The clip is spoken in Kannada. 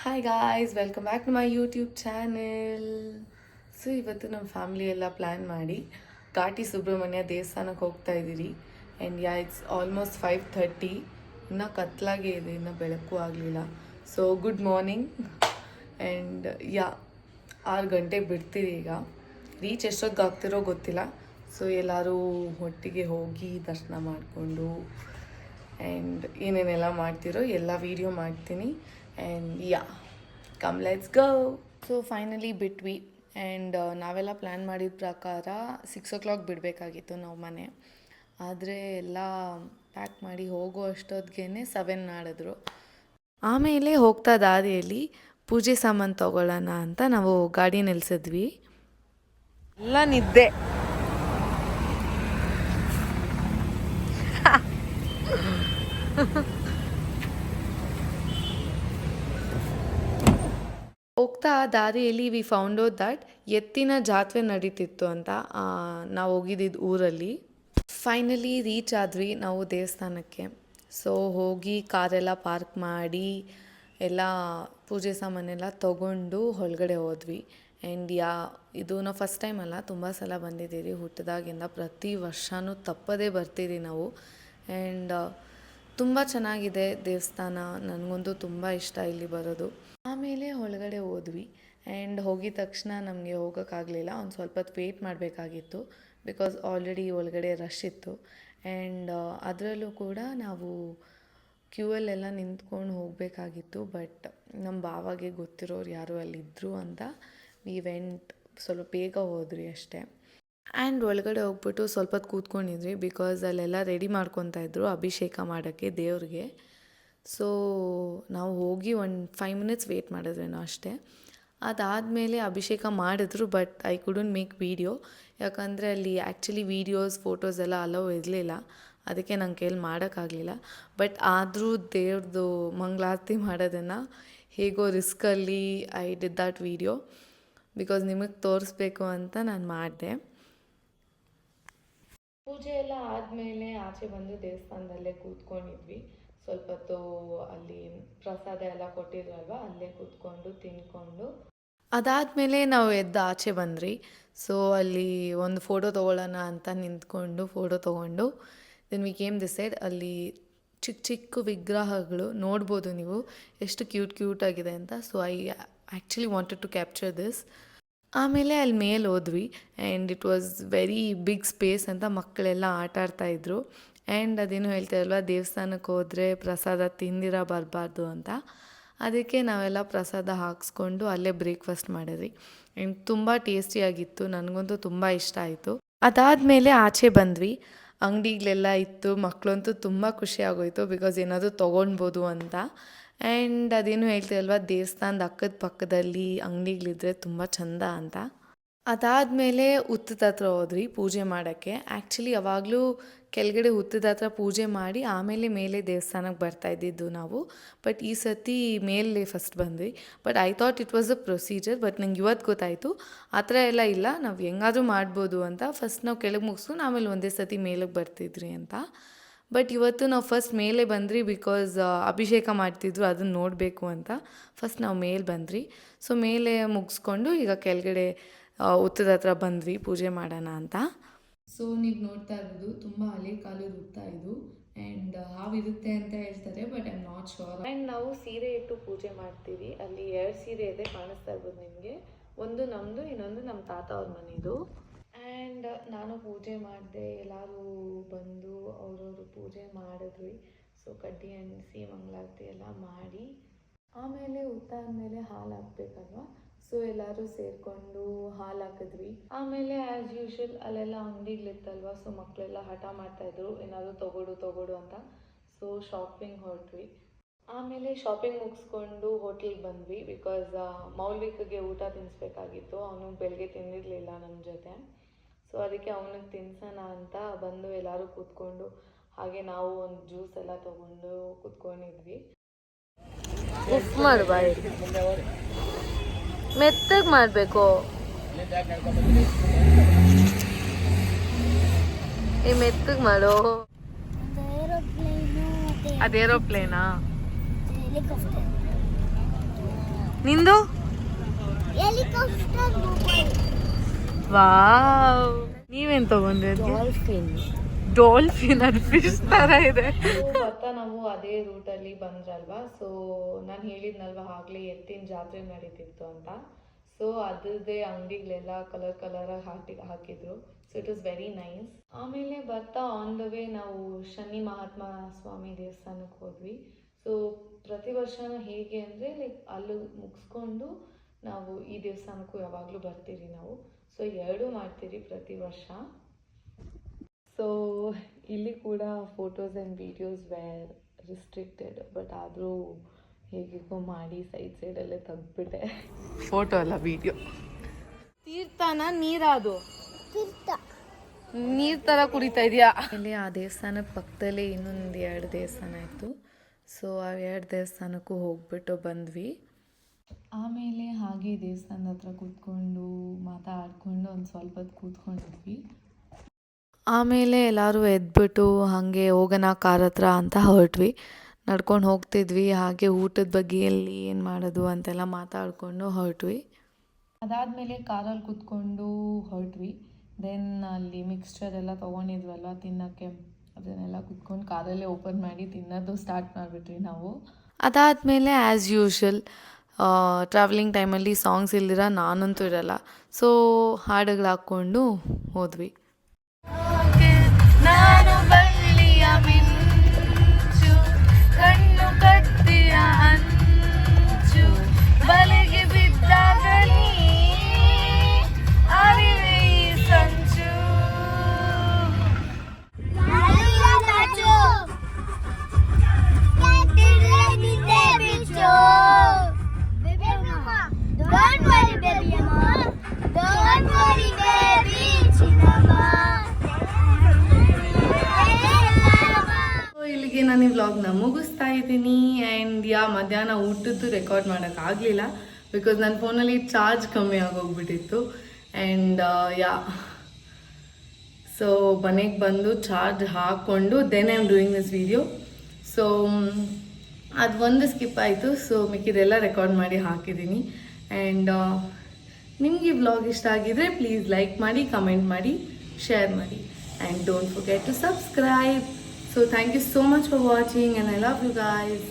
Hi guys, welcome back to my YouTube channel. So ಇವತ್ತು ನಮ್ಮ ಫ್ಯಾಮಿಲಿ ಎಲ್ಲ ಪ್ಲ್ಯಾನ್ ಮಾಡಿ ಘಾಟಿ ಸುಬ್ರಹ್ಮಣ್ಯ ದೇವಸ್ಥಾನಕ್ಕೆ ಹೋಗ್ತಾ ಇದ್ದೀರಿ. And it's almost 5:30. ಇನ್ನೂ ಕತ್ಲಾಗೇ ಇದೆ, ಇನ್ನೂ ಬೆಳಕು ಆಗಲಿಲ್ಲ. So good morning. ಆ್ಯಂಡ್ 6 ಗಂಟೆಗೆ ಬಿಡ್ತೀರಿ. ಈಗ ರೀಚ್ ಎಷ್ಟೊತ್ತಿಗೆ ಆಗ್ತಿರೋ ಗೊತ್ತಿಲ್ಲ. ಸೊ ಎಲ್ಲರೂ ಒಟ್ಟಿಗೆ ಹೋಗಿ ದರ್ಶನ ಮಾಡಿಕೊಂಡು ಆ್ಯಂಡ್ ಏನೇನೆಲ್ಲ ಮಾಡ್ತಿರೋ ಎಲ್ಲ ವೀಡಿಯೋ ಮಾಡ್ತೀನಿ. And come let's go. So finally ಬಿಟ್ವಿ. ಆ್ಯಂಡ್ ನಾವೆಲ್ಲ ಪ್ಲ್ಯಾನ್ ಮಾಡಿದ ಪ್ರಕಾರ 6 o'clock ಬಿಡಬೇಕಾಗಿತ್ತು ನಾವು ಮನೆ. ಆದರೆ ಎಲ್ಲ ಪ್ಯಾಕ್ ಮಾಡಿ ಹೋಗೋ ಅಷ್ಟೊತ್ತಿಗೆ 7 ಮಾಡಿದ್ರು. ಆಮೇಲೆ ಹೋಗ್ತಾ ದಾರಿಯಲ್ಲಿ ಪೂಜೆ ಸಾಮಾನು ತೊಗೊಳ್ಳೋಣ ಅಂತ ನಾವು ಗಾಡಿ ನಿಲ್ಸಿದ್ವಿ. ಎಲ್ಲ ನಿದ್ದೆ. ಹೋಗ್ತಾ ದಾರಿಯಲ್ಲಿ ವಿ ಫೌಂಡ್ ಔಟ್ ದಟ್ ಎತ್ತಿನ ಜಾತ್ರೆ ನಡೀತಿತ್ತು ಅಂತ ನಾವು ಹೋಗಿದ್ದಿದ್ದು ಊರಲ್ಲಿ. ಫೈನಲಿ ರೀಚ್ ಆದ್ವಿ ನಾವು ದೇವಸ್ಥಾನಕ್ಕೆ. ಸೊ ಹೋಗಿ ಕಾರೆಲ್ಲ ಪಾರ್ಕ್ ಮಾಡಿ ಎಲ್ಲ ಪೂಜೆ ಸಾಮಾನೆಲ್ಲ ತೊಗೊಂಡು ಒಳಗಡೆ ಹೋದ್ವಿ. ಆ್ಯಂಡ್ ಇದು ನಾವು ಫಸ್ಟ್ ಟೈಮ್ ಅಲ್ಲ, ತುಂಬ ಸಲ ಬಂದಿದ್ದೀರಿ. ಹುಟ್ಟಿದಾಗಿಂದ ಪ್ರತಿ ವರ್ಷವೂ ತಪ್ಪದೇ ಬರ್ತೀರಿ ನಾವು. ಆ್ಯಂಡ್ ತುಂಬ ಚೆನ್ನಾಗಿದೆ ದೇವಸ್ಥಾನ. ನನಗಂತೂ ತುಂಬ ಇಷ್ಟ ಇಲ್ಲಿ ಬರೋದು. ಆಮೇಲೆ ಒಳಗಡೆ ಹೋದ್ವಿ. ಆ್ಯಂಡ್ ಹೋಗಿದ ತಕ್ಷಣ ನಮಗೆ ಹೋಗೋಕ್ಕಾಗಲಿಲ್ಲ. ಒಂದು ಸ್ವಲ್ಪ ಹೊತ್ತು ವೆಯ್ಟ್ ಮಾಡಬೇಕಾಗಿತ್ತು, ಬಿಕಾಸ್ ಆಲ್ರೆಡಿ ಒಳಗಡೆ ರಶ್ ಇತ್ತು. ಆ್ಯಂಡ್ ಅದರಲ್ಲೂ ಕೂಡ ನಾವು ಕ್ಯೂವಲ್ಲೆಲ್ಲ ನಿಂತ್ಕೊಂಡು ಹೋಗಬೇಕಾಗಿತ್ತು. ಬಟ್ ನಮ್ಮ ಭಾವಾಗೆ ಗೊತ್ತಿರೋರು ಯಾರು ಅಲ್ಲಿದ್ದರು ಅಂತ ವಿ ವೆಂಟ್. ಸ್ವಲ್ಪ ಬೇಗ ಹೋದ್ರಿ ಅಷ್ಟೇ. ಆ್ಯಂಡ್ ಒಳಗಡೆ ಹೋಗ್ಬಿಟ್ಟು ಸ್ವಲ್ಪ ಹೊತ್ತು ಕೂತ್ಕೊಂಡಿದ್ವಿ, ಬಿಕಾಸ್ ಅಲ್ಲೆಲ್ಲ ರೆಡಿ ಮಾಡ್ಕೊತಾಯಿದ್ರು ಅಭಿಷೇಕ ಮಾಡೋಕ್ಕೆ ದೇವ್ರಿಗೆ. ಸೊ ನಾವು ಹೋಗಿ ಒಂದು 5 minutes ವೆಯ್ಟ್ ಮಾಡಿದ್ರೇನೋ ಅಷ್ಟೇ. ಅದಾದಮೇಲೆ ಅಭಿಷೇಕ ಮಾಡಿದ್ರು, but I couldn't make video. ಯಾಕಂದರೆ ಅಲ್ಲಿ ಆ್ಯಕ್ಚುಲಿ ವೀಡಿಯೋಸ್ ಫೋಟೋಸ್ ಎಲ್ಲ ಅಲೋ ಇರಲಿಲ್ಲ. ಅದಕ್ಕೆ ನಂಗೆ ಕೈಲಿ ಮಾಡೋಕ್ಕಾಗಲಿಲ್ಲ. ಬಟ್ ಆದರೂ ದೇವ್ರದ್ದು ಮಂಗಳಾರತಿ ಮಾಡೋದನ್ನು ಹೇಗೋ ರಿಸ್ಕಲ್ಲಿ I did that video, because ನಿಮಗೆ ತೋರಿಸ್ಬೇಕು ಅಂತ ನಾನು ಮಾಡಿದೆ. ಪೂಜೆ ಎಲ್ಲ ಆದಮೇಲೆ ಆಚೆ ಬಂದು ದೇವಸ್ಥಾನದಲ್ಲೇ ಕೂತ್ಕೊಂಡಿದ್ವಿ. ಸ್ವಲ್ಪ ಹೊತ್ತು ಅಲ್ಲಿ ಪ್ರಸಾದ ಎಲ್ಲ ಕೊಟ್ಟಿದ್ರಲ್ವ, ಅಲ್ಲೇ ಕೂತ್ಕೊಂಡು ತಿನ್ಕೊಂಡು ಅದಾದಮೇಲೆ ನಾವು ಎದ್ದು ಆಚೆ ಬಂದ್ರಿ. ಸೊ ಅಲ್ಲಿ ಒಂದು ಫೋಟೋ ತೊಗೊಳ್ಳೋಣ ಅಂತ ನಿಂತ್ಕೊಂಡು ಫೋಟೋ ತೊಗೊಂಡು then we came this side. ಅಲ್ಲಿ ಚಿಕ್ಕ ಚಿಕ್ಕ ವಿಗ್ರಹಗಳು ನೋಡ್ಬೋದು ನೀವು ಎಷ್ಟು ಕ್ಯೂಟ್ ಆಗಿದೆ ಅಂತ. So I actually wanted to capture this. ಆಮೇಲೆ ಅಲ್ಲಿ ಮೇಲೆ ಹೋದ್ವಿ. And it was very big space ಅಂತ ಮಕ್ಕಳೆಲ್ಲ ಆಟ ಆಡ್ತಾಯಿದ್ರು. ಆ್ಯಂಡ್ ಅದೇನು ಹೇಳ್ತಾರಲ್ವ, ದೇವಸ್ಥಾನಕ್ಕೆ ಹೋದರೆ ಪ್ರಸಾದ ತಿಂದಿರ ಬರಬಾರ್ದು ಅಂತ. ಅದಕ್ಕೆ ನಾವೆಲ್ಲ ಪ್ರಸಾದ ಹಾಕ್ಸ್ಕೊಂಡು ಅಲ್ಲೇ ಬ್ರೇಕ್ಫಾಸ್ಟ್ ಮಾಡಿದ್ವಿ. ಆ್ಯಂಡ್ ತುಂಬ ಟೇಸ್ಟಿಯಾಗಿತ್ತು. ನನಗಂತೂ ತುಂಬ ಇಷ್ಟ ಆಯಿತು. ಅದಾದಮೇಲೆ ಆಚೆ ಬಂದ್ವಿ. ಅಂಗಡಿಗಳೆಲ್ಲ ಇತ್ತು. ಮಕ್ಕಳಂತೂ ತುಂಬ ಖುಷಿ ಆಗೋಯಿತು, ಬಿಕಾಸ್ ಏನಾದರೂ ತೊಗೊಳ್ಬೋದು ಅಂತ. ಆ್ಯಂಡ್ ಅದೇನು ಹೇಳ್ತೀರಲ್ವ, ದೇವಸ್ಥಾನದ ಅಕ್ಕದ ಪಕ್ಕದಲ್ಲಿ ಅಂಗಡಿಗಳಿದ್ರೆ ತುಂಬ ಚೆಂದ ಅಂತ. ಅದಾದಮೇಲೆ ಹುತ್ತದ ಹತ್ರ ಹೋದ್ವಿ ಪೂಜೆ ಮಾಡೋಕ್ಕೆ. ಆ್ಯಕ್ಚುಲಿ ಯಾವಾಗಲೂ ಕೆಳಗಡೆ ಹುತ್ತದ ಹತ್ರ ಪೂಜೆ ಮಾಡಿ ಆಮೇಲೆ ಮೇಲೆ ದೇವಸ್ಥಾನಕ್ಕೆ ಬರ್ತಾಯಿದ್ದಿದ್ದು ನಾವು. ಬಟ್ ಈ ಸತಿ ಮೇಲೆ ಫಸ್ಟ್ ಬಂದ್ವಿ. But I thought it was a procedure. But ನಂಗೆ ಇವತ್ತು ಗೊತ್ತಾಯಿತು ಆ ಥರ ಎಲ್ಲ ಇಲ್ಲ, ನಾವು ಹೆಂಗಾದರೂ ಮಾಡ್ಬೋದು ಅಂತ. ಫಸ್ಟ್ ನಾವು ಕೆಳಗೆ ಮುಗಿಸ್ಕೊಂಡು ಆಮೇಲೆ ಒಂದೇ ಸತಿ ಮೇಲಕ್ಕೆ ಬರ್ತಿದ್ರಿ ಅಂತ. ಬಟ್ ಇವತ್ತು ನಾವು ಫಸ್ಟ್ ಮೇಲೆ ಬಂದ್ರಿ, ಬಿಕಾಸ್ ಅಭಿಷೇಕ ಮಾಡ್ತಿದ್ರು, ಅದನ್ನು ನೋಡಬೇಕು ಅಂತ ಫಸ್ಟ್ ನಾವು ಮೇಲೆ ಬಂದ್ರಿ. ಸೊ ಮೇಲೆ ಮುಗಿಸ್ಕೊಂಡು ಈಗ ಕೆಳಗಡೆ ಹುತ್ತದ ಹತ್ರ ಬಂದ್ವಿ ಪೂಜೆ ಮಾಡೋಣ ಅಂತ. ಸೊ ನೀವು ನೋಡ್ತಾ ಇರೋದು ತುಂಬ ಹಳೆ ಕಾಲದ ಹುತ್ತ ಇದು. ಆ್ಯಂಡ್ ಹಾವಿರುತ್ತೆ ಅಂತ ಹೇಳ್ತಾರೆ, but I am not sure. And ನಾವು ಸೀರೆ ಇಟ್ಟು ಪೂಜೆ ಮಾಡ್ತೀವಿ. ಅಲ್ಲಿ 2 ಸೀರೆ ಇದೆ, ಕಾಣಿಸ್ತಾ ಇರ್ಬೋದು ನಿಮಗೆ. ಒಂದು ನಮ್ಮದು, ಇನ್ನೊಂದು ನಮ್ಮ ತಾತ ಅವ್ರ ಮನೆಯದು. ಆ್ಯಂಡ್ ನಾನು ಪೂಜೆ ಮಾಡಿದೆ. ಎಲ್ಲರೂ ಬಂದು ಅವ್ರವರು ಪೂಜೆ ಮಾಡಿದ್ವಿ. ಸೊ ಕಡ್ಡಿ ಎಣಿಸಿ ಮಂಗಳಾರತಿ ಎಲ್ಲ ಮಾಡಿ ಆಮೇಲೆ ಹುತ್ತ ಆದಮೇಲೆ ಹಾಲು ಹಾಕ್ಬೇಕಲ್ವ. ಸೊ ಎಲ್ಲರೂ ಸೇರಿಕೊಂಡು ಹಾಲು ಹಾಕಿದ್ವಿ. ಆಮೇಲೆ ಆ್ಯಸ್ ಯೂಶ್ವಲ್ ಅಲ್ಲೆಲ್ಲ ಅಂಗಡಿಗಳಿತ್ತಲ್ವ. ಸೊ ಮಕ್ಕಳೆಲ್ಲ ಹಠ ಮಾಡ್ತಾಯಿದ್ರು ಏನಾದರೂ ತೊಗೊಡು ಅಂತ. ಸೊ ಶಾಪಿಂಗ್ ಹೊರಟ್ವಿ. ಆಮೇಲೆ ಶಾಪಿಂಗ್ ಮುಗಿಸ್ಕೊಂಡು ಹೋಟ್ಲಿಗೆ ಬಂದ್ವಿ, ಬಿಕಾಸ್ ಮೌಲ್ವಿಕ್ಗೆ ಊಟ ತಿನ್ನಿಸ್ಬೇಕಾಗಿತ್ತು. ಅವನು ಬೆಳಗ್ಗೆ ತಿಂದಿರಲಿಲ್ಲ ನಮ್ಮ ಜೊತೆ. ಸೊ ಅದಕ್ಕೆ ಅವನಿಗೆ ತಿನ್ಸೋಣ ಅಂತ ಬಂದು ಎಲ್ಲರೂ ಕೂತ್ಕೊಂಡು, ಹಾಗೆ ನಾವು ಒಂದು ಜ್ಯೂಸ್ ಎಲ್ಲ ತೊಗೊಂಡು ಕೂತ್ಕೊಂಡಿದ್ವಿ. ಉಫ್ ಮಾಡಬಾಯಿ, ಮೆತ್ತಗೆ ಮಾಡಬೇಕು. ಮೆತ್ತಗೆ ಮಾಡೋ. ಅದು ಏರೋಪ್ಲೇನಾ? ನಿಂದು? ಹೆಲಿಕಾಪ್ಟರ್ ಮೊಬೈಲ್ ವಾವ್, ನೀವೇನ್ ತಗೊಂಡ್ರಿ? ಡಾಲ್ಫಿನ್ ಅದು ಫಿಶ್ ತರ ಇದೆ. ಬರ್ತಾ ನಾವು ಅದೇ ರೂಟಲ್ಲಿ ಬಂದ್ರಲ್ವಾ, ಸೊ ನಾನು ಹೇಳಿದ್ನಲ್ವಾ ಆಗ್ಲೇ ಎತ್ತಿನ ಜಾತ್ರೆ ನಡೀತಿತ್ತು ಅಂತ. ಸೊ ಅದ್ರದ್ದೇ ಅಂಗಡಿಗಳೆಲ್ಲ ಕಲರ್ ಹಾಕಿದ್ರು. So it was very nice. ಆಮೇಲೆ ಬರ್ತಾ ಆನ್ ದ ವೇ ನಾವು ಶನಿ ಮಹಾತ್ಮ ಸ್ವಾಮಿ ದೇವಸ್ಥಾನಕ್ಕೆ ಹೋದ್ವಿ. ಸೊ ಪ್ರತಿ ವರ್ಷ ಹೇಗೆ ಅಂದರೆ ಲೈಕ್ ಅಲ್ಲಿ ಮುಗಿಸ್ಕೊಂಡು ನಾವು ಈ ದೇವಸ್ಥಾನಕ್ಕೂ ಯಾವಾಗಲೂ ಬರ್ತೀರಿ ನಾವು. ಸೊ ಎರಡೂ ಮಾಡ್ತೀರಿ ಪ್ರತಿ ವರ್ಷ. ಸೊ ಇಲ್ಲಿ ಕೂಡ photos and videos were restricted, but ಆದರೂ ಹೇಗೋ ಮಾಡಿ ಸೈಡಲ್ಲೇ ತೆಗ್ದ್ಬಿಟ್ಟೆ. ಫೋಟೋ ಅಲ್ಲ, ವಿಡಿಯೋ. ತೀರ್ಥನ ನೀರಾದು ನೀರು ಥರ ಕುಡಿತಾ ಇದೆಯಾ? ಇಲ್ಲಿ ಆ ದೇವಸ್ಥಾನದ ಪಕ್ಕದಲ್ಲೇ ಇನ್ನೊಂದು 2 ದೇವಸ್ಥಾನ ಇತ್ತು. ಸೊ ಆ 2 ದೇವಸ್ಥಾನಕ್ಕೂ ಹೋಗ್ಬಿಟ್ಟು ಬಂದ್ವಿ. ಆಮೇಲೆ ಹಾಗೆ ದೇವಸ್ಥಾನದ ಹತ್ರ ಕೂತ್ಕೊಂಡು ಮಾತಾಡ್ಕೊಂಡು ಒಂದು ಸ್ವಲ್ಪ ಹೊತ್ತು ಕೂತ್ಕೊಂಡಿದ್ವಿ. ಆಮೇಲೆ ಎಲ್ಲರೂ ಎದ್ಬಿಟ್ಟು ಹಾಗೆ ಹೋಗೋಣ ಕಾರ್ ಹತ್ರ ಅಂತ ಹೊರಟ್ವಿ. ನಡ್ಕೊಂಡು ಹೋಗ್ತಿದ್ವಿ. ಹಾಗೆ ಊಟದ ಬಗ್ಗೆ ಎಲ್ಲಿ ಏನು ಮಾಡೋದು ಅಂತೆಲ್ಲ ಮಾತಾಡಿಕೊಂಡು ಹೊರಟ್ವಿ. ಅದಾದಮೇಲೆ ಕಾರಲ್ಲಿ ಕೂತ್ಕೊಂಡು ಹೊರಟ್ವಿ. ದೆನ್ ಅಲ್ಲಿ ಮಿಕ್ಸ್ಚರ್ ಎಲ್ಲ ತೊಗೊಂಡಿದ್ವಲ್ಲ ತಿನ್ನೋಕ್ಕೆ, ಅದನ್ನೆಲ್ಲ ಕೂತ್ಕೊಂಡು ಕಾರಲ್ಲೇ ಓಪನ್ ಮಾಡಿ ತಿನ್ನೋದು ಸ್ಟಾರ್ಟ್ ಮಾಡಿಬಿಟ್ರಿ ನಾವು. ಅದಾದಮೇಲೆ ಆ್ಯಸ್ ಯೂಶ್ವಲ್ ಟ್ರಾವೆಲಿಂಗ್ ಟೈಮಲ್ಲಿ ಸಾಂಗ್ಸ್ ಇಲ್ದಿರ ನಾನಂತೂ ಇರಲ್ಲ. ಸೊ ಹಾಡುಗಳು ಹಾಕ್ಕೊಂಡು ಹೋದ್ವಿ. ನಾನು ಬಳ್ಳಿಯ ಮಿಂಚು, ಕಣ್ಣು ಕತ್ತಿಯ ಅಂಚು, ಬಲೆಗೆ ಬಿದ್ದಾಗಲಿ ಅರಿವೆ ಈ ಸಂಚು. ಇಲ್ಲಿಗೆ ನಾನು ಈ ವ್ಲಾಗ್ನ ಮುಗಿಸ್ತಾ ಇದ್ದೀನಿ. ಆ್ಯಂಡ್ ಮಧ್ಯಾಹ್ನ ಊಟದ್ದು ರೆಕಾರ್ಡ್ ಮಾಡೋಕ್ಕಾಗಲಿಲ್ಲ, ಬಿಕಾಸ್ ನನ್ನ ಫೋನಲ್ಲಿ ಚಾರ್ಜ್ ಕಮ್ಮಿ ಆಗೋಗ್ಬಿಟ್ಟಿತ್ತು. ಆ್ಯಂಡ್ ಸೊ ಮನೆಗೆ ಬಂದು ಚಾರ್ಜ್ ಹಾಕ್ಕೊಂಡು then I am doing this video. So ಅದು ಒಂದು ಸ್ಕಿಪ್ ಆಯಿತು. ಸೊ ಮಿಕ್ಕಿದೆಲ್ಲ ರೆಕಾರ್ಡ್ ಮಾಡಿ ಹಾಕಿದ್ದೀನಿ. ಆ್ಯಂಡ್ ನಿಮಗೆ ಈ ವ್ಲಾಗ್ ಇಷ್ಟ ಆಗಿದ್ರೆ ಪ್ಲೀಸ್ ಲೈಕ್ ಮಾಡಿ, ಕಮೆಂಟ್ ಮಾಡಿ, ಶೇರ್ ಮಾಡಿ, and don't forget to subscribe. So thank you so much for watching and I love you guys.